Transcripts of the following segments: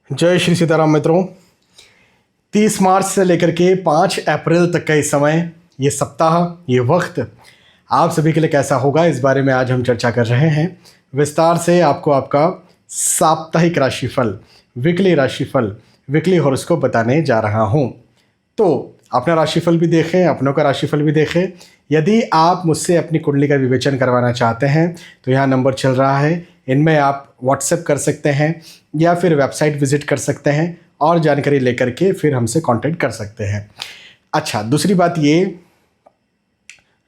जय श्री सीताराम मित्रों। 30 मार्च से लेकर के 5 अप्रैल तक का ये समय, ये सप्ताह, ये वक्त आप सभी के लिए कैसा होगा, इस बारे में आज हम चर्चा कर रहे हैं। विस्तार से आपको आपका साप्ताहिक राशिफल, वीकली राशिफल, वीकली हॉरोस्कोप बताने जा रहा हूँ। तो अपना राशिफल भी देखें, अपनों का राशिफल भी देखें। यदि आप मुझसे अपनी कुंडली का विवेचन करवाना चाहते हैं तो यहाँ नंबर चल रहा है, इनमें आप व्हाट्सएप कर सकते हैं या फिर वेबसाइट विजिट कर सकते हैं और जानकारी लेकर के फिर हमसे कांटेक्ट कर सकते हैं। अच्छा, दूसरी बात ये,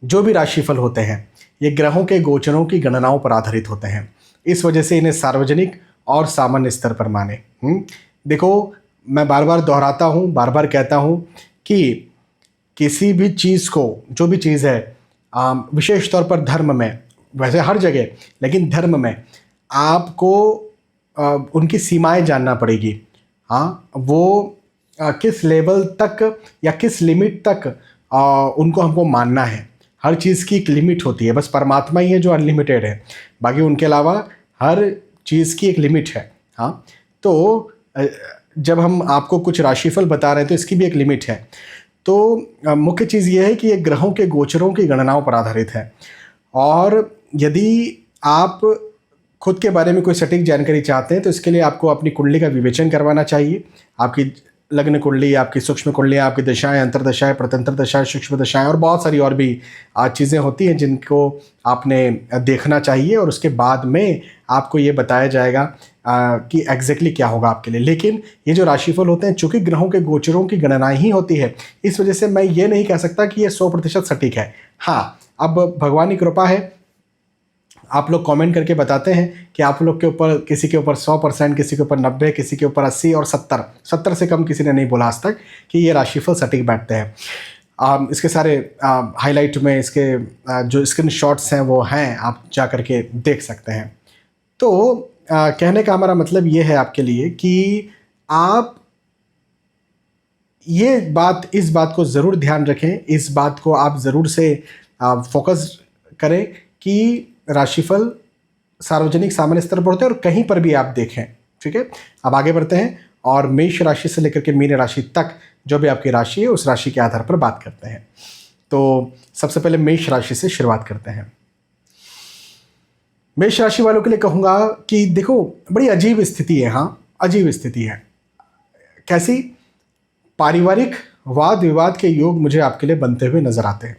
जो भी राशिफल होते हैं ये ग्रहों के गोचरों की गणनाओं पर आधारित होते हैं, इस वजह से इन्हें सार्वजनिक और सामान्य स्तर पर माने। देखो, मैं बार बार दोहराता हूँ, बार बार कहता हूँ कि किसी भी चीज़ को, जो भी चीज़ है, विशेष तौर पर धर्म में, वैसे हर जगह, लेकिन धर्म में आपको उनकी सीमाएं जानना पड़ेगी। हाँ, वो किस लेवल तक या किस लिमिट तक उनको हमको मानना है। हर चीज़ की एक लिमिट होती है, बस परमात्मा ही है जो अनलिमिटेड है, बाकी उनके अलावा हर चीज़ की एक लिमिट है। हाँ, तो जब हम आपको कुछ राशिफल बता रहे हैं तो इसकी भी एक लिमिट है। तो मुख्य चीज़ ये है कि ये ग्रहों के गोचरों की गणनाओं पर आधारित है, और यदि आप खुद के बारे में कोई सटीक जानकारी चाहते हैं तो इसके लिए आपको अपनी कुंडली का विवेचन करवाना चाहिए। आपकी लग्न कुंडली, आपकी सूक्ष्म कुंडली, आपकी दशाएं, अंतर्दशाएं, प्रतंत्र दशाएं, सूक्ष्म दशाएं और बहुत सारी और भी चीज़ें होती हैं जिनको आपने देखना चाहिए, और उसके बाद में आपको ये बताया जाएगा कि एग्जैक्टली क्या होगा आपके लिए। लेकिन ये जो राशिफल होते हैं, चूँकि ग्रहों के गोचरों की गणना ही होती है, इस वजह से मैं ये नहीं कह सकता कि ये 100% सटीक है। हाँ, अब भगवान की कृपा है, आप लोग कमेंट करके बताते हैं कि आप लोग के ऊपर, किसी के ऊपर 100%, किसी के ऊपर 90%, किसी के ऊपर 80 और 70 से कम किसी ने नहीं बोला आज तक कि ये राशिफल सटीक बैठते हैं। इसके सारे हाईलाइट में इसके जो स्क्रीन शॉट्स हैं वो हैं, आप जा कर के देख सकते हैं। तो कहने का हमारा मतलब ये है आपके लिए कि आप इस बात को ज़रूर ध्यान रखें, इस बात को आप ज़रूर से फोकस करें कि राशिफल सार्वजनिक सामान्य स्तर पर होते हैं और कहीं पर भी आप देखें। ठीक है, अब आगे बढ़ते हैं और मेष राशि से लेकर के मीन राशि तक जो भी आपकी राशि है उस राशि के आधार पर बात करते हैं। तो सबसे पहले मेष राशि से शुरुआत करते हैं। मेष राशि वालों के लिए कहूँगा कि देखो, बड़ी अजीब स्थिति है। हाँ, अजीब स्थिति है। कैसी? पारिवारिक वाद विवाद के योग मुझे आपके लिए बनते हुए नजर आते हैं।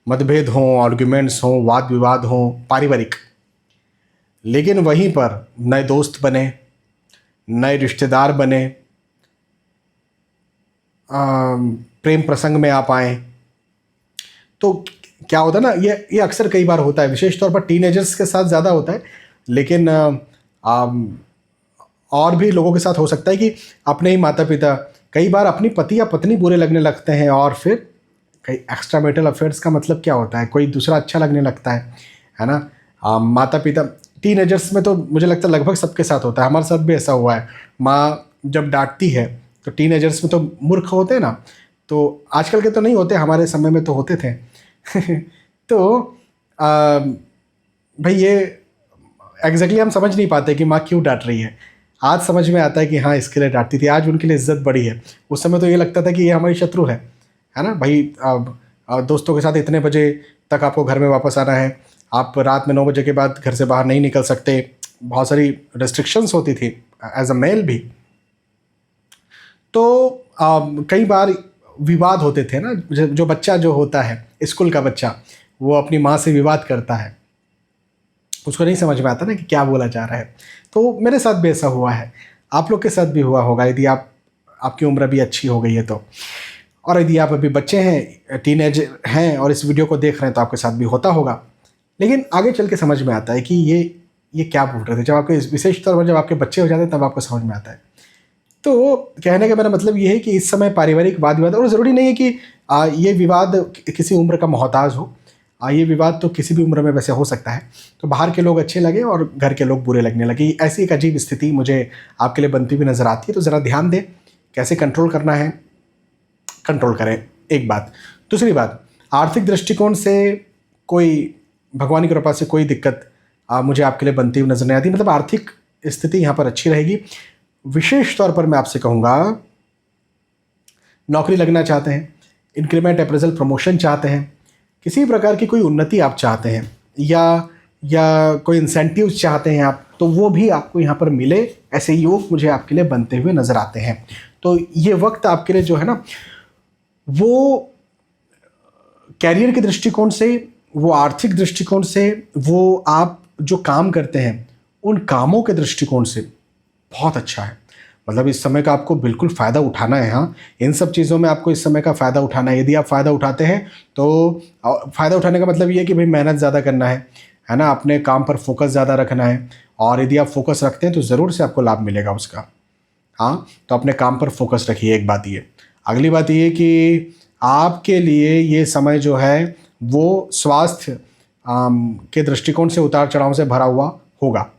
मतभेद हों, आर्ग्यूमेंट्स हों, वाद विवाद हों, पारिवारिक, लेकिन वहीं पर नए दोस्त बने, नए रिश्तेदार बने, प्रेम प्रसंग में आप आए। तो क्या होता है ना, ये अक्सर कई बार होता है, विशेष तौर पर टीनेजर्स के साथ ज़्यादा होता है, लेकिन और भी लोगों के साथ हो सकता है कि अपने ही माता पिता कई बार अपनी पति या पत्नी बुरे लगने लगते हैं, और फिर कई एक्स्ट्रा मैरिटल अफेयर्स का मतलब क्या होता है, कोई दूसरा अच्छा लगने लगता है ना। माता पिता, टीनेजर्स में तो मुझे लगता है लगभग सबके साथ होता है, हमारे साथ भी ऐसा हुआ है। माँ जब डांटती है तो टीनेजर्स में तो मूर्ख होते हैं ना, तो आजकल के तो नहीं होते, हमारे समय में तो होते थे। तो भाई ये एग्जैक्टली हम समझ नहीं पाते कि माँ क्यों डांट रही है। आज समझ में आता है कि हाँ, इसके लिए डांटती थी, आज उनके लिए इज्जत बढ़ी है। उस समय तो ये लगता था कि ये हमारी शत्रु है ना भाई। दोस्तों के साथ इतने बजे तक आपको घर में वापस आना है, आप रात में 9 बजे के बाद घर से बाहर नहीं निकल सकते, बहुत सारी रेस्ट्रिक्शंस होती थी एज अ मेल भी। तो कई बार विवाद होते थे ना, जो बच्चा जो होता है, स्कूल का बच्चा, वो अपनी माँ से विवाद करता है, उसको नहीं समझ में आता ना कि क्या बोला जा रहा है। तो मेरे साथ भी ऐसा हुआ है, आप लोग के साथ भी हुआ होगा, यदि आपकी उम्र भी अच्छी हो गई है तो। और यदि आप अभी बच्चे हैं, टीनेज हैं और इस वीडियो को देख रहे हैं तो आपके साथ भी होता होगा। लेकिन आगे चल के समझ में आता है कि ये क्या बोल रहे थे। जब आपके, विशेष तौर पर जब आपके बच्चे हो जाते हैं तब आपको समझ में आता है। तो कहने का मेरा मतलब ये है कि इस समय पारिवारिक वाद विवाद, और ज़रूरी नहीं है कि ये विवाद किसी उम्र का मोहताज हो, ये विवाद तो किसी भी उम्र में वैसे हो सकता है। तो बाहर के लोग अच्छे लगे और घर के लोग बुरे लगने लगे, ऐसी एक अजीब स्थिति मुझे आपके लिए बनती हुई नज़र आती है। तो ज़रा ध्यान दें, कैसे कंट्रोल करना है, कंट्रोल करें, एक बात। दूसरी बात, आर्थिक दृष्टिकोण से कोई, भगवान की कृपा से कोई दिक्कत मुझे आपके लिए बनती हुई नजर नहीं आती। मतलब आर्थिक स्थिति यहाँ पर अच्छी रहेगी। विशेष तौर पर मैं आपसे कहूँगा, नौकरी लगना चाहते हैं, इंक्रीमेंट, अप्रेजल, प्रमोशन चाहते हैं, किसी प्रकार की कोई उन्नति आप चाहते हैं, या कोई इंसेंटिव्स चाहते हैं आप, तो वो भी आपको यहाँ पर मिले, ऐसे योग मुझे आपके लिए बनते हुए नज़र आते हैं। तो ये वक्त आपके लिए जो है ना, वो कैरियर के दृष्टिकोण से, वो आर्थिक दृष्टिकोण से, वो आप जो काम करते हैं उन कामों के दृष्टिकोण से बहुत अच्छा है। मतलब इस समय का आपको बिल्कुल फ़ायदा उठाना है। हाँ, इन सब चीज़ों में आपको इस समय का फ़ायदा उठाना है। यदि आप फ़ायदा उठाते हैं तो फ़ायदा उठाने का मतलब ये है कि भाई मेहनत ज़्यादा करना है ना, अपने काम पर फोकस ज़्यादा रखना है, और यदि आप फोकस रखते हैं तो ज़रूर से आपको लाभ मिलेगा उसका। हाँ, तो अपने काम पर फोकस रखिए, एक बात ये। अगली बात ये कि आपके लिए ये समय जो है वो स्वास्थ्य के दृष्टिकोण से उतार चढ़ाव से भरा हुआ होगा।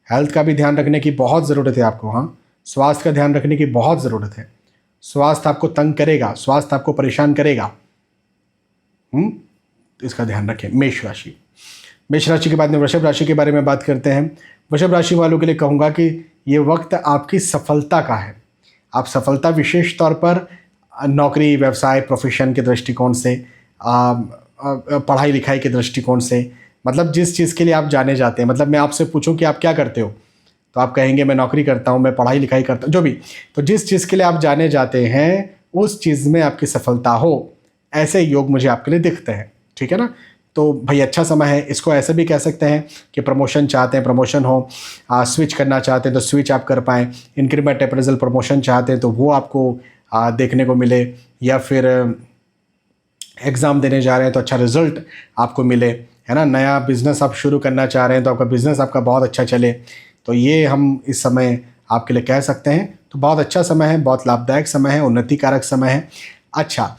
हेल्थ का भी ध्यान रखने की बहुत ज़रूरत है आपको। हाँ, स्वास्थ्य का ध्यान रखने की बहुत ज़रूरत है। स्वास्थ्य आपको तंग करेगा, स्वास्थ्य आपको परेशान करेगा। तो इसका ध्यान रखें। मेष राशि। मेष राशि के बाद में वृषभ राशि के बारे में बात करते हैं। वृषभ राशि वालों के लिए कहूँगा कि ये वक्त आपकी सफलता का है। आप सफलता विशेष तौर पर नौकरी, व्यवसाय, प्रोफेशन के दृष्टिकोण से, पढ़ाई लिखाई के दृष्टिकोण से, मतलब जिस चीज़ के लिए आप जाने जाते हैं। मतलब मैं आपसे पूछूं कि आप क्या करते हो, तो आप कहेंगे मैं नौकरी करता हूं, मैं पढ़ाई लिखाई करता हूं, जो भी। तो जिस चीज़ के लिए आप जाने जाते हैं उस चीज़ में आपकी सफलता हो, ऐसे योग मुझे आपके लिए दिखते हैं। ठीक है ना? तो भाई अच्छा समय है। इसको ऐसे भी कह सकते हैं कि प्रमोशन चाहते हैं, प्रमोशन हो, स्विच करना चाहते हैं तो स्विच आप कर पाएँ, इंक्रीमेंट, अप्रेजल, प्रमोशन चाहते हैं तो वो आपको देखने को मिले, या फिर एग्ज़ाम देने जा रहे हैं तो अच्छा रिजल्ट आपको मिले, है ना। नया बिज़नेस आप शुरू करना चाह रहे हैं तो आपका बिज़नेस आपका बहुत अच्छा चले, तो ये हम इस समय आपके लिए कह सकते हैं। तो बहुत अच्छा समय है, बहुत लाभदायक समय है, उन्नति कारक समय है। अच्छा,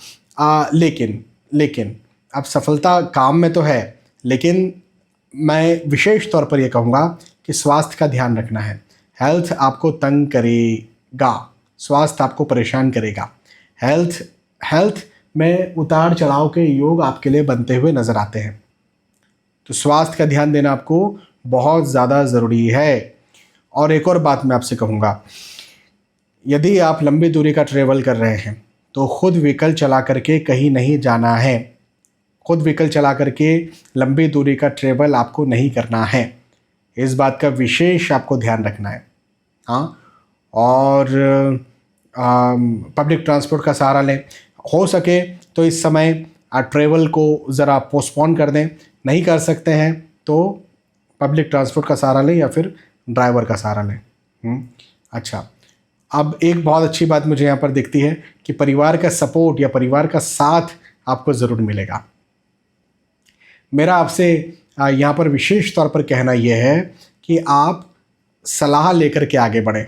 लेकिन अब सफलता काम में तो है, लेकिन मैं विशेष तौर पर ये कहूँगा कि स्वास्थ्य का ध्यान रखना है। हेल्थ आपको तंग करेगा, स्वास्थ्य आपको परेशान करेगा। हेल्थ में उतार चढ़ाव के योग आपके लिए बनते हुए नज़र आते हैं। तो स्वास्थ्य का ध्यान देना आपको बहुत ज़्यादा ज़रूरी है। और एक और बात मैं आपसे कहूँगा, यदि आप लंबी दूरी का ट्रेवल कर रहे हैं तो खुद व्हीकल चला करके कहीं नहीं जाना है। खुद व्हीकल चला करके लंबी दूरी का ट्रेवल आपको नहीं करना है। इस बात का विशेष आपको ध्यान रखना है। हाँ, और पब्लिक ट्रांसपोर्ट का सहारा लें। हो सके तो इस समय ट्रेवल को ज़रा पोस्टपोन कर दें। नहीं कर सकते हैं तो पब्लिक ट्रांसपोर्ट का सहारा लें या फिर ड्राइवर का सहारा लें। अच्छा, अब एक बहुत अच्छी बात मुझे यहाँ पर दिखती है कि परिवार का सपोर्ट या परिवार का साथ आपको ज़रूर मिलेगा। मेरा आपसे यहाँ पर विशेष तौर पर कहना यह है कि आप सलाह लेकर के आगे बढ़ें,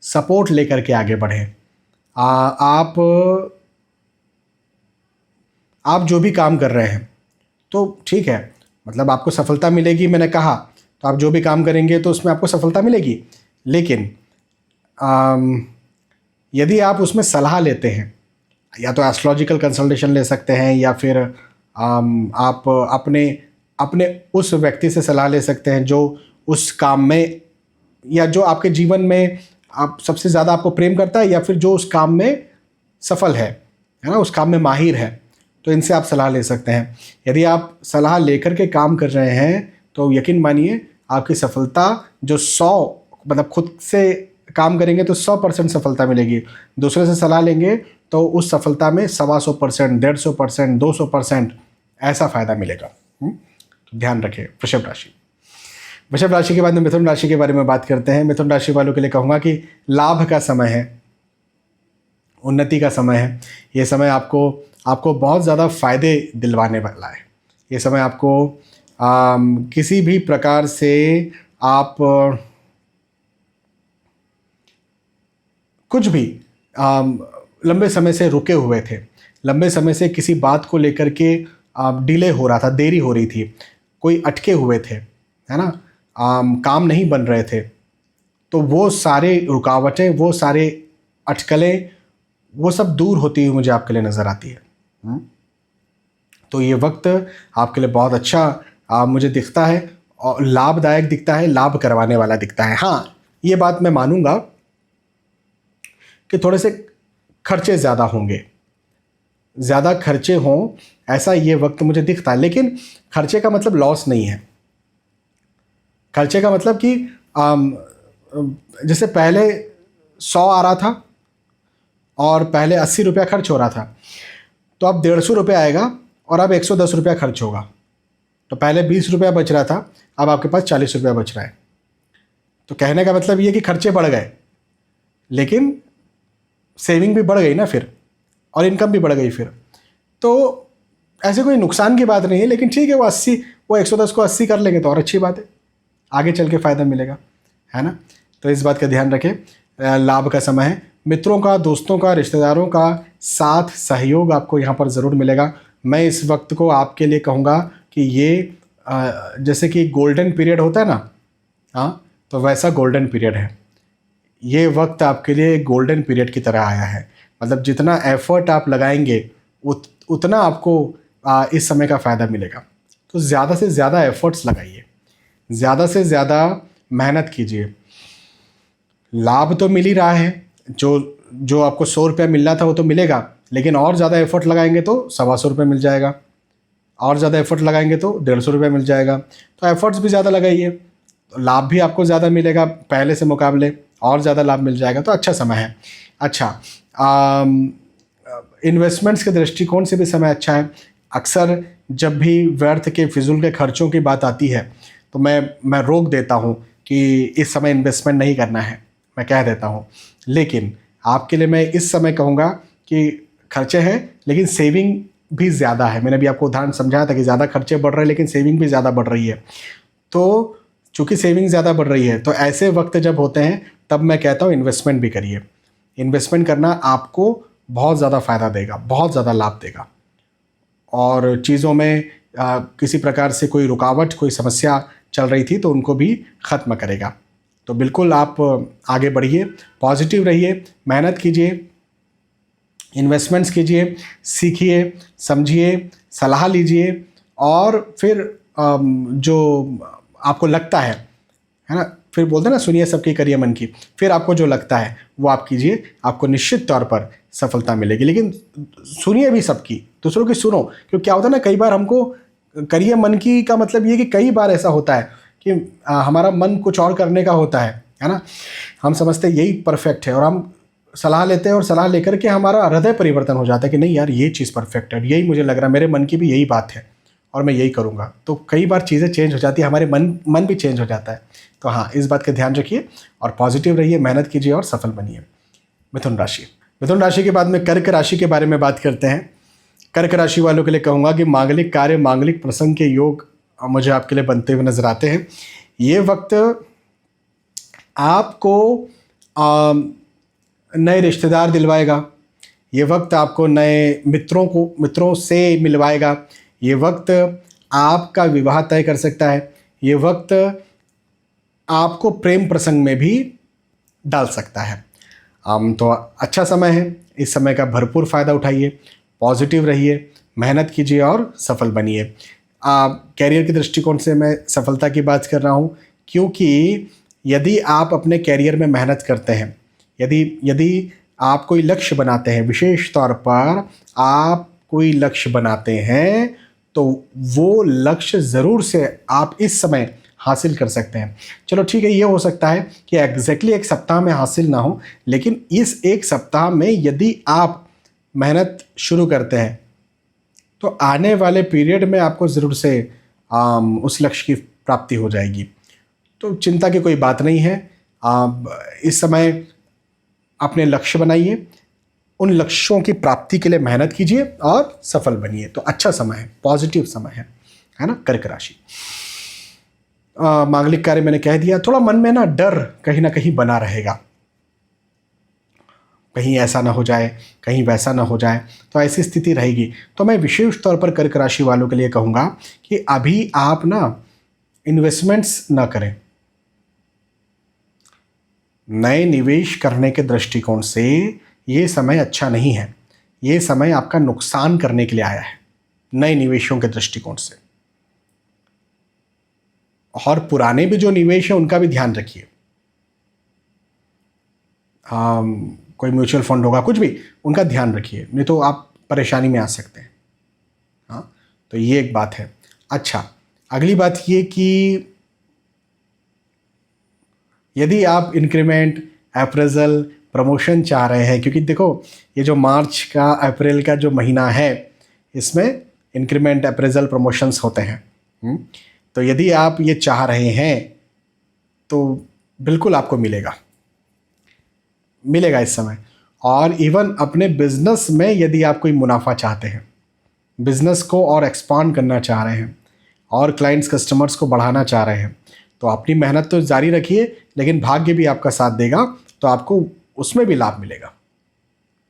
सपोर्ट लेकर के आगे बढ़ें। आप जो भी काम कर रहे हैं तो ठीक है, मतलब आपको सफलता मिलेगी, मैंने कहा, तो आप जो भी काम करेंगे तो उसमें आपको सफलता मिलेगी। लेकिन यदि आप उसमें सलाह लेते हैं, या तो एस्ट्रोलॉजिकल कंसल्टेशन ले सकते हैं, या फिर आप अपने उस व्यक्ति से सलाह ले सकते हैं जो उस काम में, या जो आपके जीवन में आप सबसे ज़्यादा आपको प्रेम करता है, या फिर जो उस काम में सफल है ना, उस काम में माहिर है, तो इनसे आप सलाह ले सकते हैं। यदि आप सलाह लेकर के काम कर रहे हैं तो यकीन मानिए आपकी सफलता जो 100, मतलब खुद से काम करेंगे तो 100% सफलता मिलेगी, दूसरे से सलाह लेंगे तो उस सफलता में 125%, 150%, 200% ऐसा फ़ायदा मिलेगा। तो ध्यान रखें। वृषभ राशि। वृषभ राशि के बाद में मिथुन राशि के बारे में बात करते हैं। मिथुन राशि वालों के लिए कहूँगा कि लाभ का समय है, उन्नति का समय है। ये समय आपको बहुत ज़्यादा फ़ायदे दिलवाने वाला है। ये समय आपको किसी भी प्रकार से आप कुछ भी लंबे समय से रुके हुए थे, लंबे समय से किसी बात को लेकर के डिले हो रहा था, देरी हो रही थी, कोई अटके हुए थे, है ना, काम नहीं बन रहे थे, तो वो सारे रुकावटें, वो सारे अटकलें, वो सब दूर होती हुई मुझे आपके लिए नज़र आती है। तो ये वक्त आपके लिए बहुत अच्छा मुझे दिखता है और लाभदायक दिखता है, लाभ करवाने वाला दिखता है। हाँ, ये बात मैं मानूंगा कि थोड़े से खर्चे ज़्यादा होंगे, ज़्यादा खर्चे हों, ऐसा ये वक्त मुझे दिखता है। लेकिन खर्चे का मतलब लॉस नहीं है। खर्चे का मतलब कि जैसे पहले 100 आ रहा था और पहले 80 रुपया खर्च हो रहा था, तो अब 150 रुपया आएगा और अब 110 रुपया खर्च होगा। तो पहले 20 रुपया बच रहा था, अब आपके पास 40 रुपया बच रहा है। तो कहने का मतलब ये कि खर्चे बढ़ गए, लेकिन सेविंग भी बढ़ गई ना फिर, और इनकम भी बढ़ गई फिर। तो ऐसे कोई नुकसान की बात नहीं है। लेकिन ठीक है, वो 110 को 80 कर लेंगे तो और अच्छी बात है, आगे चल के फ़ायदा मिलेगा, है ना। तो इस बात का ध्यान रखें। लाभ का समय है, मित्रों का, दोस्तों का, रिश्तेदारों का साथ सहयोग आपको यहाँ पर ज़रूर मिलेगा। मैं इस वक्त को आपके लिए कहूँगा कि ये जैसे कि गोल्डन पीरियड होता है ना, हाँ, तो वैसा गोल्डन पीरियड है। ये वक्त आपके लिए गोल्डन पीरियड की तरह आया है। मतलब जितना एफर्ट आप लगाएंगे उतना आपको इस समय का फ़ायदा मिलेगा। तो ज़्यादा से ज़्यादा एफर्ट्स लगाइए, ज़्यादा से ज़्यादा मेहनत कीजिए। लाभ तो मिल ही रहा है, जो आपको 100 रुपया मिल रहा था वो तो मिलेगा, लेकिन और ज़्यादा एफर्ट लगाएंगे तो 125 रुपये मिल जाएगा, और ज़्यादा एफर्ट लगाएंगे तो 150 रुपये मिल जाएगा। तो एफर्ट्स भी ज़्यादा लगाइए, तो लाभ भी आपको ज़्यादा मिलेगा पहले से मुकाबले, और ज़्यादा लाभ मिल जाएगा। तो अच्छा समय है। अच्छा, इन्वेस्टमेंट्स के दृष्टिकोण से भी समय अच्छा है। अक्सर जब भी व्यर्थ के फिजूल के खर्चों की बात आती है तो मैं रोक देता हूँ कि इस समय इन्वेस्टमेंट नहीं करना है, मैं कह देता हूँ। लेकिन आपके लिए मैं इस समय कहूँगा कि खर्चे हैं लेकिन सेविंग भी ज़्यादा है। मैंने भी आपको उदाहरण समझाया था कि ज़्यादा खर्चे बढ़ रहे हैं लेकिन सेविंग भी ज़्यादा बढ़ रही है। तो चूँकि सेविंग ज़्यादा बढ़ रही है तो ऐसे वक्त जब होते हैं तब मैं कहता हूँ इन्वेस्टमेंट भी करिए। इन्वेस्टमेंट करना आपको बहुत ज़्यादा फ़ायदा देगा, बहुत ज़्यादा लाभ देगा, और चीज़ों में किसी प्रकार से कोई रुकावट, कोई समस्या चल रही थी तो उनको भी ख़त्म करेगा। तो बिल्कुल आप आगे बढ़िए, पॉजिटिव रहिए, मेहनत कीजिए, इन्वेस्टमेंट्स कीजिए, सीखिए, समझिए, सलाह लीजिए, और फिर जो आपको लगता है ना, फिर बोलते हैं ना, सुनिए सबकी करिए मन की। फिर आपको जो लगता है वो आप कीजिए, आपको निश्चित तौर पर सफलता मिलेगी। लेकिन सुनिए भी सबकी, दूसरों की सुनो। क्योंकि क्या होता है ना, कई बार हमको करिए मन की का मतलब ये कि कई बार ऐसा होता है कि हमारा मन कुछ और करने का होता है ना। हम समझते यही परफेक्ट है और हम सलाह लेते हैं, और सलाह लेकर के हमारा हृदय परिवर्तन हो जाता है कि नहीं यार, ये चीज़ परफेक्ट है, यही मुझे लग रहा है, मेरे मन की भी यही बात है और मैं यही करूँगा। तो कई बार चीज़ें चेंज हो जाती है, हमारे मन भी चेंज हो जाता है। तो हाँ, इस बात का ध्यान रखिए और पॉजिटिव रहिए, मेहनत कीजिए और सफल बनिए। मिथुन राशि के बाद में कर्क राशि के बारे में बात करते हैं। कर्क राशि वालों के लिए कहूँगा कि मांगलिक कार्य, मांगलिक प्रसंग के योग मुझे आपके लिए बनते हुए नजर आते हैं। ये वक्त आपको नए रिश्तेदार दिलवाएगा, ये वक्त आपको नए मित्रों से मिलवाएगा, ये वक्त आपका विवाह तय कर सकता है, ये वक्त आपको प्रेम प्रसंग में भी डाल सकता है। तो अच्छा समय है, इस समय का भरपूर फ़ायदा उठाइए, पॉजिटिव रहिए, मेहनत कीजिए और सफल बनिए। कैरियर के दृष्टिकोण से मैं सफलता की बात कर रहा हूँ, क्योंकि यदि आप अपने कैरियर में मेहनत करते हैं, यदि आप कोई लक्ष्य बनाते हैं, विशेष तौर पर आप कोई लक्ष्य बनाते हैं, तो वो लक्ष्य ज़रूर से आप इस समय हासिल कर सकते हैं। चलो ठीक है, ये हो सकता है कि एग्जैक्टली एक सप्ताह में हासिल ना हो, लेकिन इस एक सप्ताह में यदि आप मेहनत शुरू करते हैं तो आने वाले पीरियड में आपको ज़रूर से उस लक्ष्य की प्राप्ति हो जाएगी। तो चिंता की कोई बात नहीं है। इस समय अपने लक्ष्य बनाइए, उन लक्ष्यों की प्राप्ति के लिए मेहनत कीजिए और सफल बनिए। तो अच्छा समय है, पॉजिटिव समय है ना कर्क राशि। मांगलिक कार्य मैंने कह दिया। थोड़ा मन में डर कहीं ना कहीं बना रहेगा, कहीं ऐसा ना हो जाए, कहीं वैसा ना हो जाए, तो ऐसी स्थिति रहेगी। तो मैं विशेष तौर पर कर्क राशि वालों के लिए कहूँगा कि अभी आप इन्वेस्टमेंट्स ना करें। नए निवेश करने के दृष्टिकोण से ये समय अच्छा नहीं है, ये समय आपका नुकसान करने के लिए आया है नए निवेशों के दृष्टिकोण से। और पुराने भी जो निवेश है उनका भी ध्यान रखिए, कोई म्यूचुअल फंड होगा, कुछ भी, उनका ध्यान रखिए, नहीं तो आप परेशानी में आ सकते हैं। हाँ, तो ये एक बात है। अच्छा, अगली बात ये कि यदि आप इंक्रीमेंट, अप्रेजल, प्रमोशन चाह रहे हैं, क्योंकि देखो ये जो मार्च का अप्रैल का जो महीना है, इसमें इंक्रीमेंट, अप्रेजल, प्रमोशंस होते हैं। तो यदि आप ये चाह रहे हैं तो बिल्कुल आपको मिलेगा इस समय। और इवन अपने बिजनेस में यदि आप कोई मुनाफा चाहते हैं, बिजनेस को और एक्सपांड करना चाह रहे हैं और क्लाइंट्स, कस्टमर्स को बढ़ाना चाह रहे हैं, तो अपनी मेहनत तो जारी रखिए, लेकिन भाग्य भी आपका साथ देगा, तो आपको उसमें भी लाभ मिलेगा।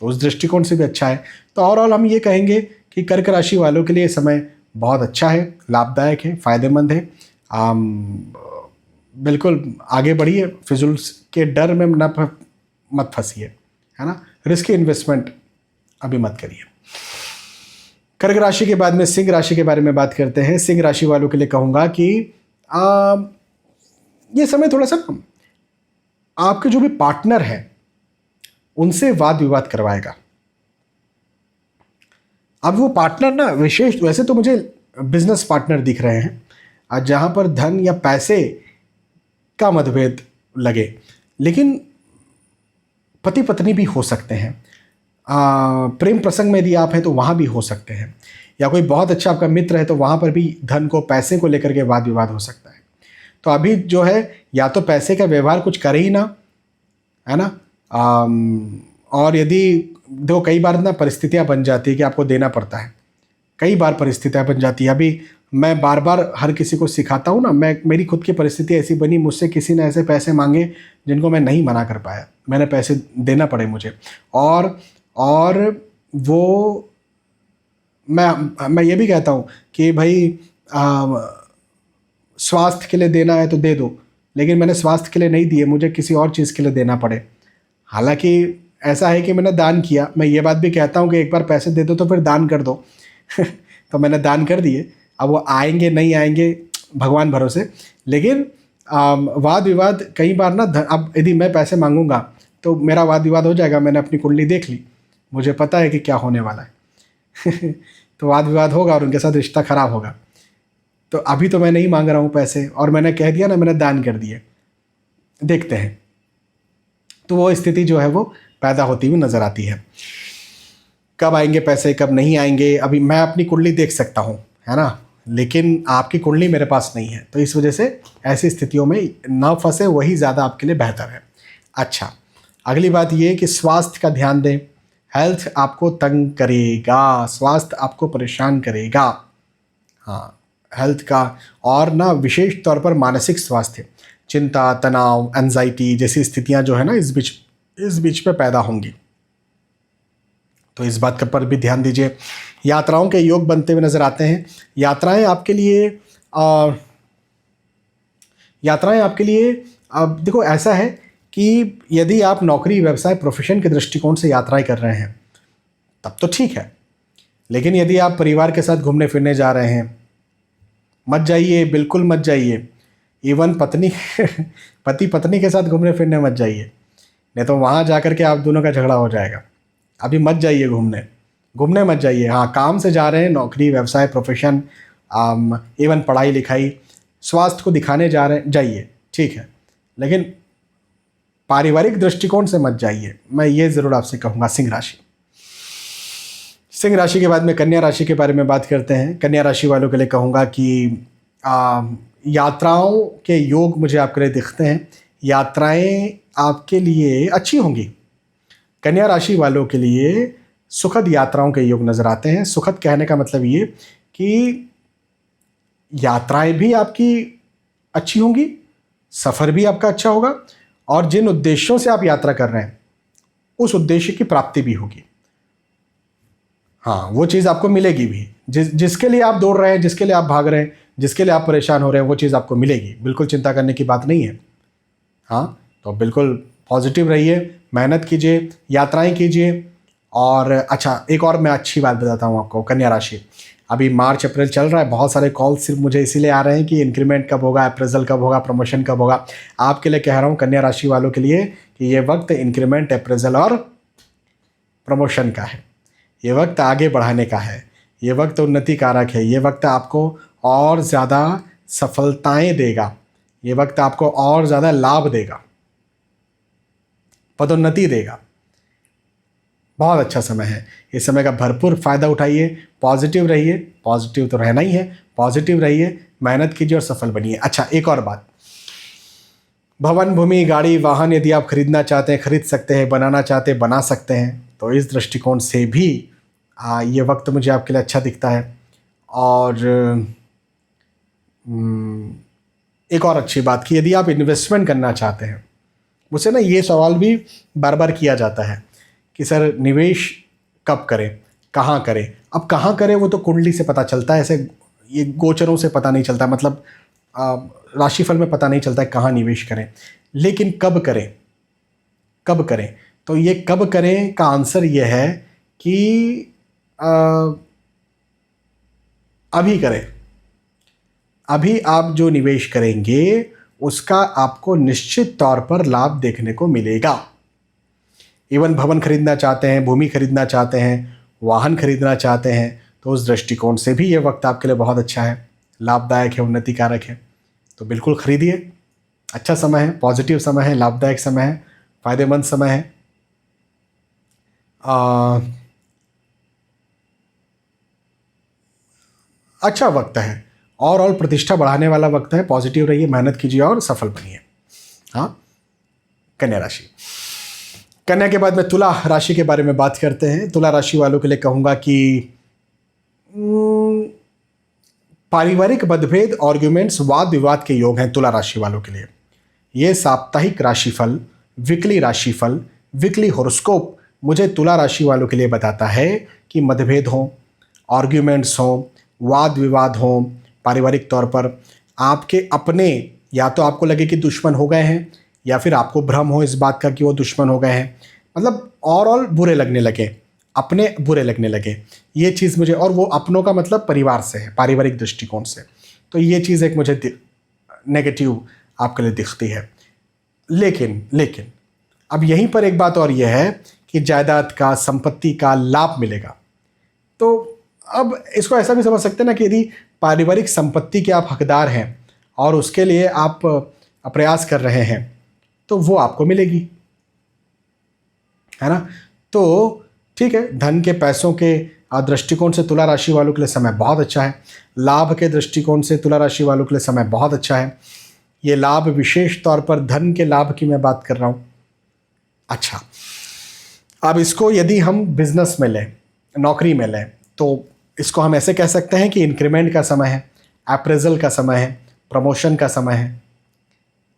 तो उस दृष्टिकोण से भी अच्छा है। तो ओवरऑल हम ये कहेंगे कि कर्क राशि वालों के लिए समय बहुत अच्छा है, लाभदायक है, फ़ायदेमंद है। बिल्कुल आगे बढ़िए, फिजूल के डर में मत फंसिए, है ना। रिस्की इन्वेस्टमेंट अभी मत करिए। कर्क राशि के बाद में सिंह राशि के बारे में बात करते हैं। सिंह राशि वालों के लिए कहूँगा कि ये समय थोड़ा सा आपके जो भी पार्टनर हैं उनसे वाद विवाद करवाएगा। अब वो पार्टनर ना विशेष, वैसे तो मुझे बिजनेस पार्टनर दिख रहे हैं जहाँ पर धन या पैसे का मतभेद लगे, लेकिन पति पत्नी भी हो सकते हैं। प्रेम प्रसंग में यदि आप हैं तो वहाँ भी हो सकते हैं, या कोई बहुत अच्छा आपका मित्र है तो वहाँ पर भी धन को, पैसे को लेकर के वाद विवाद हो सकता है। तो अभी जो है, या तो पैसे का व्यवहार कुछ करे ही ना, है ना। और यदि देखो कई बार ना परिस्थितियाँ बन जाती है कि आपको देना पड़ता है, कई बार परिस्थितियाँ बन जाती है। अभी मैं बार बार हर किसी को सिखाता हूँ ना, मेरी खुद की परिस्थिति ऐसी बनी, मुझसे किसी ने ऐसे पैसे मांगे जिनको मैं नहीं मना कर पाया, मैंने पैसे देना पड़े मुझे। और वो मैं ये भी कहता हूँ कि भाई स्वास्थ्य के लिए देना है तो दे दो, लेकिन मैंने स्वास्थ्य के लिए नहीं दिए, मुझे किसी और चीज़ के लिए देना पड़े। हालांकि ऐसा है कि मैंने दान किया, मैं ये बात भी कहता हूँ कि एक बार पैसे दे दो तो फिर दान कर दो तो मैंने दान कर दिए, अब वो आएंगे नहीं आएंगे भगवान भरोसे। लेकिन वाद विवाद कई बार ना, अब यदि मैं पैसे मांगूंगा तो मेरा वाद विवाद हो जाएगा। मैंने अपनी कुंडली देख ली, मुझे पता है कि क्या होने वाला है तो वाद विवाद होगा और उनके साथ रिश्ता खराब होगा। तो अभी तो मैं नहीं मांग रहा हूँ पैसे, और मैंने कह दिया ना, मैंने दान कर दिए, देखते हैं। तो वो स्थिति जो है वो पैदा होती हुई नज़र आती है। कब आएंगे पैसे, कब नहीं आएंगे, अभी मैं अपनी कुंडली देख सकता हूँ, है ना, लेकिन आपकी कुंडली मेरे पास नहीं है, तो इस वजह से ऐसी स्थितियों में ना फंसे, वही ज़्यादा आपके लिए बेहतर है। अच्छा, अगली बात ये कि स्वास्थ्य का ध्यान दें। हेल्थ आपको तंग करेगा, स्वास्थ्य आपको परेशान करेगा। हाँ, हेल्थ का, और ना विशेष तौर पर मानसिक स्वास्थ्य, चिंता, तनाव, एंजाइटी जैसी स्थितियां जो है ना इस बीच पे पैदा होंगी, तो इस बात पर भी ध्यान दीजिए। यात्राओं के योग बनते हुए नजर आते हैं। यात्राएं आपके लिए अब देखो ऐसा है कि यदि आप नौकरी, व्यवसाय, प्रोफेशन के दृष्टिकोण से यात्राएं कर रहे हैं तब तो ठीक है, लेकिन यदि आप परिवार के साथ घूमने फिरने जा रहे हैं, मत जाइए, बिल्कुल मत जाइए। इवन पति पत्नी के साथ घूमने फिरने मत जाइए, नहीं तो वहाँ जा कर के आप दोनों का झगड़ा हो जाएगा। अभी मत जाइए घूमने मत जाइए। हाँ, काम से जा रहे हैं, नौकरी, व्यवसाय, प्रोफेशन, इवन पढ़ाई लिखाई, स्वास्थ्य को दिखाने जा रहे हैं, जाइए, ठीक है, लेकिन पारिवारिक दृष्टिकोण से मत जाइए, मैं ये ज़रूर आपसे कहूँगा। सिंह राशि के बाद में कन्या राशि के बारे में बात करते हैं। कन्या राशि वालों के लिए कहूँगा कि यात्राओं के योग मुझे आपके लिए दिखते हैं। यात्राएं आपके लिए अच्छी होंगी। कन्या राशि वालों के लिए सुखद यात्राओं के योग नज़र आते हैं। सुखद कहने का मतलब ये कि यात्राएं भी आपकी अच्छी होंगी, सफ़र भी आपका अच्छा होगा, और जिन उद्देश्यों से आप यात्रा कर रहे हैं उस उद्देश्य की प्राप्ति भी होगी। हाँ, वो चीज़ आपको मिलेगी भी, जिसके लिए आप दौड़ रहे हैं, जिसके लिए आप भाग रहे हैं, जिसके लिए आप परेशान हो रहे हैं, वो चीज़ आपको मिलेगी। बिल्कुल चिंता करने की बात नहीं है। हाँ, तो बिल्कुल पॉजिटिव रहिए, मेहनत कीजिए, यात्राएं कीजिए। और अच्छा, एक और मैं अच्छी बात बताता हूँ आपको। कन्या राशि, अभी मार्च अप्रैल चल रहा है, बहुत सारे कॉल सिर्फ मुझे इसीलिए आ रहे हैं कि इंक्रीमेंट कब होगा, अप्रेजल कब होगा, प्रमोशन कब होगा। आपके लिए कह रहा हूँ कन्या राशि वालों के लिए कि ये वक्त इंक्रीमेंट, अप्रेजल और प्रमोशन का है। ये वक्त आगे बढ़ाने का है, ये वक्त उन्नति कारक है, ये वक्त आपको और ज़्यादा सफलताएं देगा, ये वक्त आपको और ज़्यादा लाभ देगा, पदोन्नति देगा। बहुत अच्छा समय है, इस समय का भरपूर फ़ायदा उठाइए, पॉजिटिव रहिए, पॉजिटिव तो रहना ही है, पॉजिटिव रहिए, मेहनत कीजिए और सफल बनिए। अच्छा, एक और बात, भवन, भूमि, गाड़ी, वाहन यदि आप खरीदना चाहते हैं खरीद सकते हैं, बनाना चाहते हैं बना सकते हैं। तो इस दृष्टिकोण से भी ये वक्त मुझे आपके लिए अच्छा दिखता है। और एक और अच्छी बात कि यदि आप इन्वेस्टमेंट करना चाहते हैं, मुझसे ना ये सवाल भी बार बार किया जाता है कि सर निवेश कब करें, कहाँ करें। अब कहाँ करें वो तो कुंडली से पता चलता है, ऐसे ये गोचरों से पता नहीं चलता, मतलब राशिफल में पता नहीं चलता है कहाँ निवेश करें। लेकिन कब करें, कब करें, तो ये कब करें का आंसर ये है कि अभी करें। अभी आप जो निवेश करेंगे उसका आपको निश्चित तौर पर लाभ देखने को मिलेगा। इवन भवन खरीदना चाहते हैं, भूमि खरीदना चाहते हैं, वाहन खरीदना चाहते हैं, तो उस दृष्टिकोण से भी ये वक्त आपके लिए बहुत अच्छा है, लाभदायक है, उन्नति कारक है। तो बिल्कुल खरीदिए, अच्छा समय है, पॉजिटिव समय है, लाभदायक समय है, फ़ायदेमंद समय है। अच्छा वक्त है और प्रतिष्ठा बढ़ाने वाला वक्त है। पॉजिटिव रहिए, मेहनत कीजिए और सफल बनिए। हाँ, कन्या राशि। कन्या के बाद में तुला राशि के बारे में बात करते हैं। तुला राशि वालों के लिए कहूँगा कि पारिवारिक मतभेद, आर्ग्यूमेंट्स, वाद विवाद के योग हैं तुला राशि वालों के लिए। ये साप्ताहिक राशिफल, वीकली राशिफल, वीकली हॉरोस्कोप मुझे तुला राशि वालों के लिए बताता है कि मतभेद हों, आर्ग्यूमेंट्स हों, वाद विवाद हों, पारिवारिक तौर पर आपके अपने, या तो आपको लगे कि दुश्मन हो गए हैं या फिर आपको भ्रम हो इस बात का कि वो दुश्मन हो गए हैं, मतलब ओवरऑल बुरे लगने लगे, अपने बुरे लगने लगे, ये चीज़ मुझे, और वो अपनों का मतलब परिवार से है, पारिवारिक दृष्टिकोण से, तो ये चीज़ एक मुझे नेगेटिव आपके लिए दिखती है। लेकिन अब यहीं पर एक बात और यह है कि जायदाद का, संपत्ति का लाभ मिलेगा। तो अब इसको ऐसा भी समझ सकते हैं ना कि यदि पारिवारिक संपत्ति के आप हकदार हैं और उसके लिए आप प्रयास कर रहे हैं तो वो आपको मिलेगी, है ना। तो ठीक है, धन के, पैसों के दृष्टिकोण से तुला राशि वालों के लिए समय बहुत अच्छा है। लाभ के दृष्टिकोण से तुला राशि वालों के लिए समय बहुत अच्छा है। ये लाभ विशेष तौर पर धन के लाभ की मैं बात कर रहा हूँ। अच्छा, अब इसको यदि हम बिजनेस में लें, नौकरी में लें, तो इसको हम ऐसे कह सकते हैं कि इंक्रीमेंट का समय है, अप्रेजल का समय है, प्रमोशन का समय है,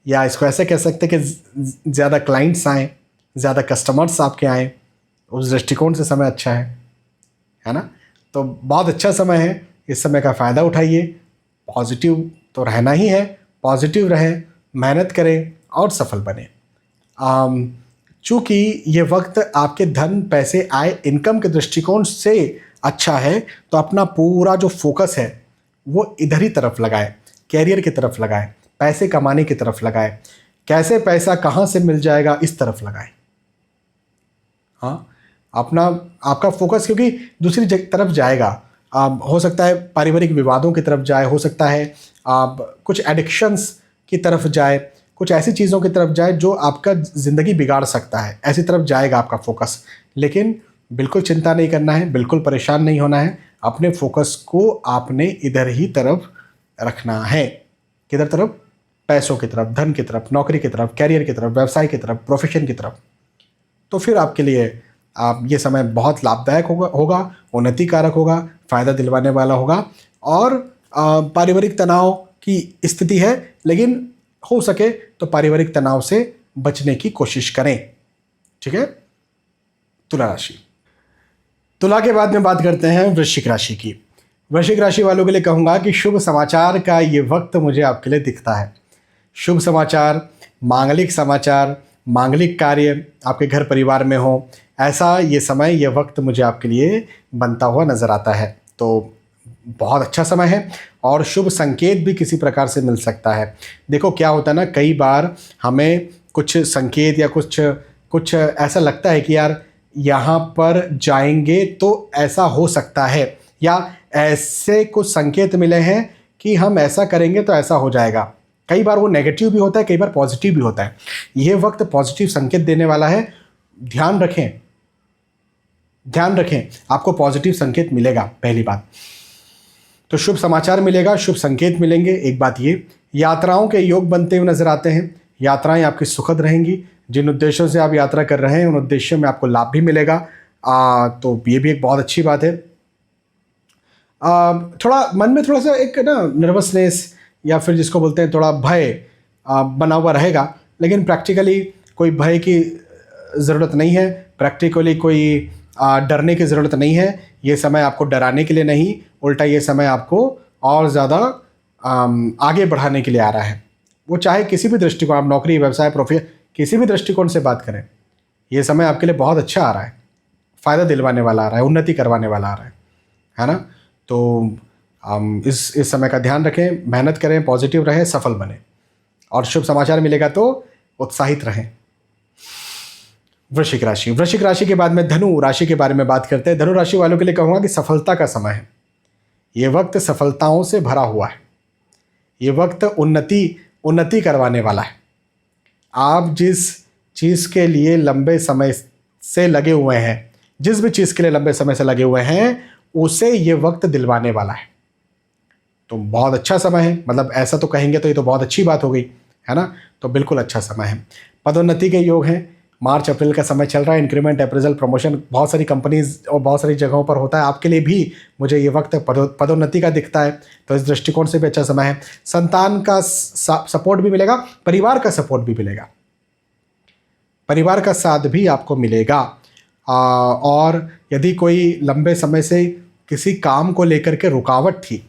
या इसको ऐसे कह सकते हैं कि ज़्यादा क्लाइंट्स आएँ, ज़्यादा कस्टमर्स आपके आएँ, उस दृष्टिकोण से समय अच्छा है ना। तो बहुत अच्छा समय है, इस समय का फ़ायदा उठाइए, पॉजिटिव तो रहना ही है, पॉजिटिव रहें, मेहनत करें और सफल बने। चूँकि ये वक्त आपके धन, पैसे, आय, इनकम के दृष्टिकोण से अच्छा है, तो अपना पूरा जो फोकस है वो इधर ही तरफ लगाए, कैरियर की तरफ लगाए, पैसे कमाने की तरफ लगाए, कैसे पैसा कहाँ से मिल जाएगा इस तरफ लगाए। हाँ, आपका फोकस क्योंकि दूसरी तरफ जाएगा, हो सकता है पारिवारिक विवादों की तरफ जाए, हो सकता है कुछ एडिक्शंस की तरफ जाए, कुछ ऐसी चीज़ों की तरफ जाए जो आपका ज़िंदगी बिगाड़ सकता है, ऐसी तरफ जाएगा आपका फोकस। लेकिन बिल्कुल चिंता नहीं करना है, बिल्कुल परेशान नहीं होना है, अपने फोकस को आपने इधर ही तरफ रखना है। किधर तरफ? पैसों की तरफ, धन की तरफ, नौकरी की तरफ, कैरियर की तरफ, व्यवसाय की तरफ, प्रोफेशन की तरफ। तो फिर आपके लिए ये समय बहुत लाभदायक होगा, उन्नति कारक होगा, फ़ायदा दिलवाने वाला होगा। और पारिवारिक तनाव की स्थिति है, लेकिन हो सके तो पारिवारिक तनाव से बचने की कोशिश करें। ठीक है। तुला राशि। तुला के बाद में बात करते हैं वृश्चिक राशि की। वृश्चिक राशि वालों के लिए कहूँगा कि शुभ समाचार का ये वक्त मुझे आपके लिए दिखता है। शुभ समाचार, मांगलिक समाचार, मांगलिक कार्य आपके घर परिवार में हो, ऐसा ये समय, ये वक्त मुझे आपके लिए बनता हुआ नज़र आता है। तो बहुत अच्छा समय है और शुभ संकेत भी किसी प्रकार से मिल सकता है। देखो क्या होता है ना, कई बार हमें कुछ संकेत या कुछ कुछ ऐसा लगता है कि यार यहाँ पर जाएंगे तो ऐसा हो सकता है, या ऐसे कुछ संकेत मिले हैं कि हम ऐसा करेंगे तो ऐसा हो जाएगा। कई बार वो नेगेटिव भी होता है, कई बार पॉजिटिव भी होता है। ये वक्त पॉजिटिव संकेत देने वाला है। ध्यान रखें, ध्यान रखें, आपको पॉजिटिव संकेत मिलेगा। पहली बात तो शुभ समाचार मिलेगा, शुभ संकेत मिलेंगे। एक बात ये, यात्राओं के योग बनते हुए नजर आते हैं। यात्राएं आपकी सुखद रहेंगी। जिन उद्देश्यों से आप यात्रा कर रहे हैं उन उद्देश्यों में आपको लाभ भी मिलेगा। तो ये भी एक बहुत अच्छी बात है। थोड़ा मन में थोड़ा सा एक ना नर्वसनेस या फिर जिसको बोलते हैं थोड़ा भय बना हुआ रहेगा, लेकिन प्रैक्टिकली कोई भय की ज़रूरत नहीं है, प्रैक्टिकली कोई डरने की ज़रूरत नहीं है। ये समय आपको डराने के लिए नहीं, उल्टा ये समय आपको और ज़्यादा आगे बढ़ाने के लिए आ रहा है। वो चाहे किसी भी दृष्टिकोण, आप नौकरी, व्यवसाय, प्रोफेशन, किसी भी दृष्टिकोण से बात करें, ये समय आपके लिए बहुत अच्छा आ रहा है, फ़ायदा दिलवाने वाला आ रहा है, उन्नति करवाने वाला आ रहा है ना। तो इस समय का ध्यान रखें, मेहनत करें, पॉजिटिव रहें, सफल बने और शुभ समाचार मिलेगा तो उत्साहित रहें। वृश्चिक राशि, वृश्चिक राशि के बाद में धनु राशि के बारे में बात करते हैं। धनु राशि वालों के लिए कहूँगा कि सफलता का समय है। ये वक्त सफलताओं से भरा हुआ है। ये वक्त उन्नति करवाने वाला है। आप जिस चीज़ के लिए लंबे समय से लगे हुए हैं, जिस भी चीज़ के लिए लंबे समय से लगे हुए हैं, उसे ये वक्त दिलवाने वाला है। तो बहुत अच्छा समय है, मतलब ऐसा तो कहेंगे तो ये तो बहुत अच्छी बात हो गई, है ना। तो बिल्कुल अच्छा समय है। पदोन्नति के योग हैं। मार्च अप्रैल का समय चल रहा है। इंक्रीमेंट, अप्रेजल, प्रमोशन बहुत सारी कंपनीज और बहुत सारी जगहों पर होता है। आपके लिए भी मुझे ये वक्त पदोन्नति का दिखता है, तो इस दृष्टिकोण से भी अच्छा समय है। संतान का सपोर्ट भी मिलेगा, परिवार का सपोर्ट भी मिलेगा, परिवार का साथ भी आपको मिलेगा। और यदि कोई लंबे समय से किसी काम को लेकर के रुकावट थी,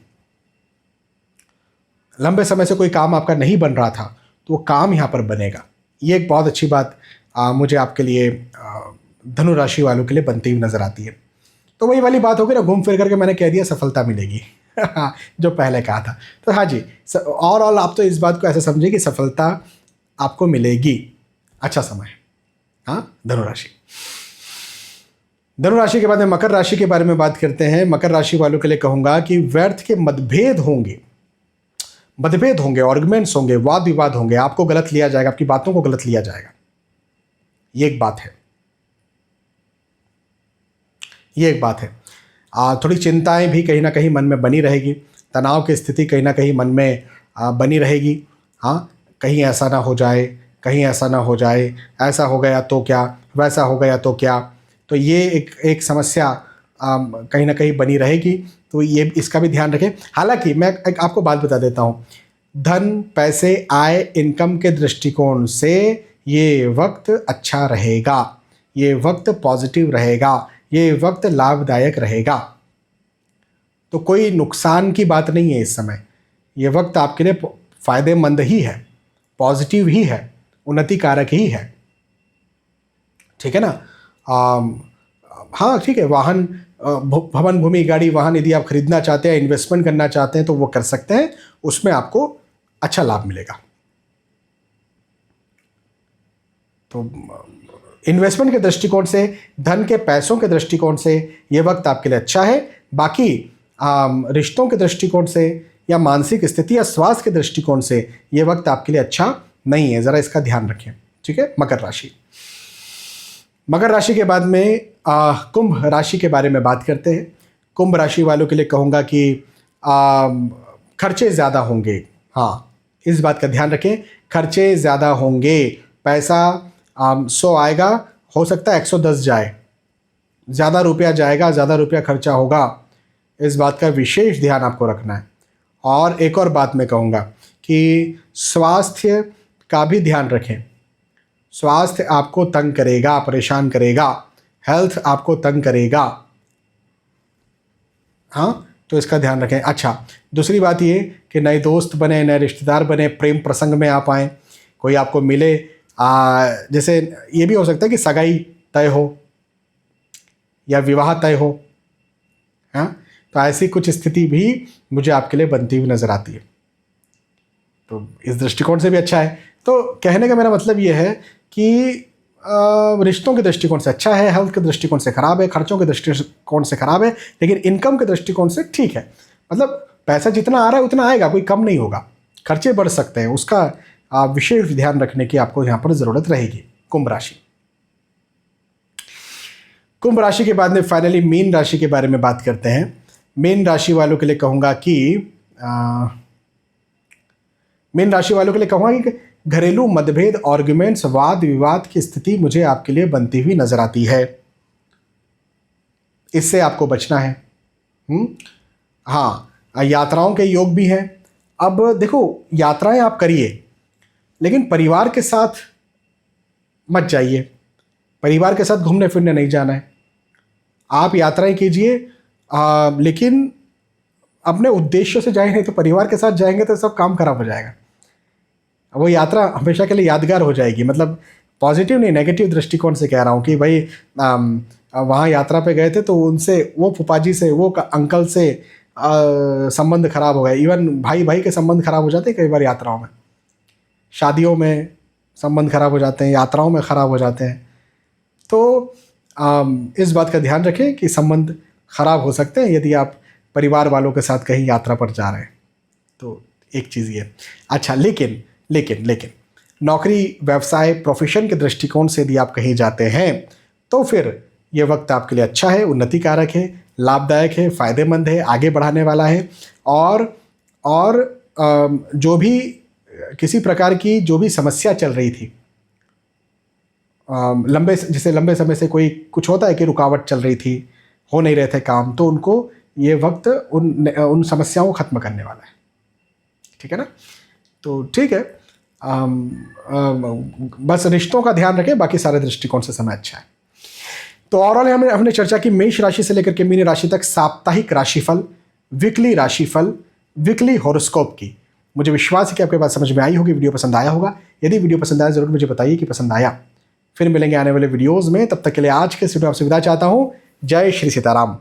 लंबे समय से कोई काम आपका नहीं बन रहा था, तो वो काम यहाँ पर बनेगा। ये एक बहुत अच्छी बात मुझे आपके लिए धनु राशि वालों के लिए बनती हुई नजर आती है। तो वही वाली बात होगी ना, घूम फिर करके मैंने कह दिया सफलता मिलेगी जो पहले कहा था। तो हाँ जी, और आप तो इस बात को ऐसे समझिए कि सफलता आपको मिलेगी। अच्छा समय है। हाँ, धनुराशि। धनुराशि के बाद में मकर राशि के बारे में बात करते हैं। मकर राशि वालों के लिए कहूंगा कि व्यर्थ के मतभेद होंगे, आर्गुमेंट्स होंगे, वाद विवाद होंगे, आपको गलत लिया जाएगा, आपकी बातों को गलत लिया जाएगा। ये एक बात है, ये एक बात है। थोड़ी चिंताएं भी कहीं ना कहीं मन में बनी रहेगी, तनाव की स्थिति कहीं ना कहीं मन में बनी रहेगी। हाँ, कहीं ऐसा ना हो जाए, कहीं ऐसा ना हो जाए, ऐसा हो गया तो क्या, वैसा हो गया तो क्या। तो ये एक समस्या कहीं ना कहीं बनी रहेगी। तो ये इसका भी ध्यान रखें। हालांकि मैं एक आपको बात बता देता हूँ, धन, पैसे, आय, इनकम के दृष्टिकोण से ये वक्त अच्छा रहेगा, ये वक्त पॉजिटिव रहेगा, ये वक्त लाभदायक रहेगा। तो कोई नुकसान की बात नहीं है इस समय। ये वक्त आपके लिए फायदेमंद ही है, पॉजिटिव ही है, उन्नति कारक ही है। ठीक है ना। हाँ ठीक है, वाहन, भवन, भूमि, गाड़ी, वाहन यदि आप खरीदना चाहते हैं, इन्वेस्टमेंट करना चाहते हैं तो वो कर सकते हैं, उसमें आपको अच्छा लाभ मिलेगा। तो इन्वेस्टमेंट के दृष्टिकोण से, धन के पैसों के दृष्टिकोण से ये वक्त आपके लिए अच्छा है। बाकी रिश्तों के दृष्टिकोण से या मानसिक स्थिति या स्वास्थ्य के दृष्टिकोण से ये वक्त आपके लिए अच्छा नहीं है, ज़रा इसका ध्यान रखें। ठीक है। मकर राशि। मकर राशि के बाद में कुंभ राशि के बारे में बात करते हैं। कुंभ राशि वालों के लिए कहूँगा कि खर्चे ज़्यादा होंगे। हाँ, इस बात का ध्यान रखें, खर्चे ज़्यादा होंगे। पैसा 100 आएगा, हो सकता है 110 जाए, ज़्यादा रुपया जाएगा, ज़्यादा रुपया खर्चा होगा। इस बात का विशेष ध्यान आपको रखना है। और एक और बात मैं कहूँगा कि स्वास्थ्य का भी ध्यान रखें। स्वास्थ्य आपको तंग करेगा, परेशान करेगा, हेल्थ आपको तंग करेगा। हाँ, तो इसका ध्यान रखें। अच्छा, दूसरी बात ये कि नए दोस्त बने, नए रिश्तेदार बने, प्रेम प्रसंग में आप आएँ, कोई आपको मिले। जैसे ये भी हो सकता है कि सगाई तय हो या विवाह तय हो। हाँ, तो ऐसी कुछ स्थिति भी मुझे आपके लिए बनती हुई नज़र आती है। तो इस दृष्टिकोण से भी अच्छा है। तो कहने का मेरा मतलब ये है कि रिश्तों के दृष्टिकोण से अच्छा है, हेल्थ के दृष्टिकोण से ख़राब है, खर्चों के दृष्टिकोण से ख़राब है, लेकिन इनकम के दृष्टिकोण से ठीक है। मतलब पैसा जितना आ रहा है उतना आएगा, कोई कम नहीं होगा, खर्चे बढ़ सकते हैं, उसका विशेष ध्यान रखने की आपको यहाँ पर ज़रूरत रहेगी। कुंभ राशि। कुंभ राशि के बाद में फाइनली मीन राशि के बारे में बात करते हैं। मीन राशि वालों के लिए कहूँगा कि घरेलू मतभेद, आर्ग्यूमेंट्स, वाद विवाद की स्थिति मुझे आपके लिए बनती हुई नजर आती है। इससे आपको बचना है। हाँ, यात्राओं के योग भी हैं। अब देखो, यात्राएं आप करिए, लेकिन परिवार के साथ मत जाइए। परिवार के साथ घूमने फिरने नहीं जाना है। आप यात्राएं कीजिए, लेकिन अपने उद्देश्य से जाए, नहीं तो परिवार के साथ जाएंगे तो सब काम खराब हो जाएगा। वो यात्रा हमेशा के लिए यादगार हो जाएगी। मतलब पॉजिटिव नहीं, नेगेटिव दृष्टिकोण से कह रहा हूँ कि भाई वहाँ यात्रा पे गए थे तो उनसे, वो फूफाजी से, वो अंकल से संबंध खराब हो गए। इवन भाई भाई के संबंध खराब हो जाते हैं कई बार यात्राओं में, शादियों में संबंध खराब हो जाते हैं, यात्राओं में ख़राब हो जाते हैं। तो इस बात का ध्यान रखें कि संबंध खराब हो सकते हैं यदि आप परिवार वालों के साथ कहीं यात्रा पर जा रहे हैं। तो एक चीज़ ये। अच्छा, लेकिन नौकरी, व्यवसाय, प्रोफेशन के दृष्टिकोण से यदि आप कहीं जाते हैं तो फिर ये वक्त आपके लिए अच्छा है, उन्नति कारक है, लाभदायक है, फ़ायदेमंद है, आगे बढ़ाने वाला है। और जो भी किसी प्रकार की जो भी समस्या चल रही थी, लंबे समय से कोई कुछ होता है कि रुकावट चल रही थी, हो नहीं रहे थे काम, तो उनको ये वक्त उन समस्याओं को ख़त्म करने वाला है। ठीक है ना? तो ठीक है, बस रिश्तों का ध्यान रखें, बाकी सारे दृष्टिकोण से समय अच्छा है। तो ओवरऑल हमने चर्चा की मेष राशि से लेकर के मीन राशि तक साप्ताहिक राशिफल, वीकली राशिफल, वीकली हॉरोस्कोप की। मुझे विश्वास है कि आपके बात समझ में आई होगी, वीडियो पसंद आया होगा। यदि वीडियो पसंद आया ज़रूर मुझे बताइए कि पसंद आया। फिर मिलेंगे आने वाले वीडियोज़ में, तब तक के लिए आज के वीडियो आपसे विदा चाहता हूँ। जय श्री सीताराम।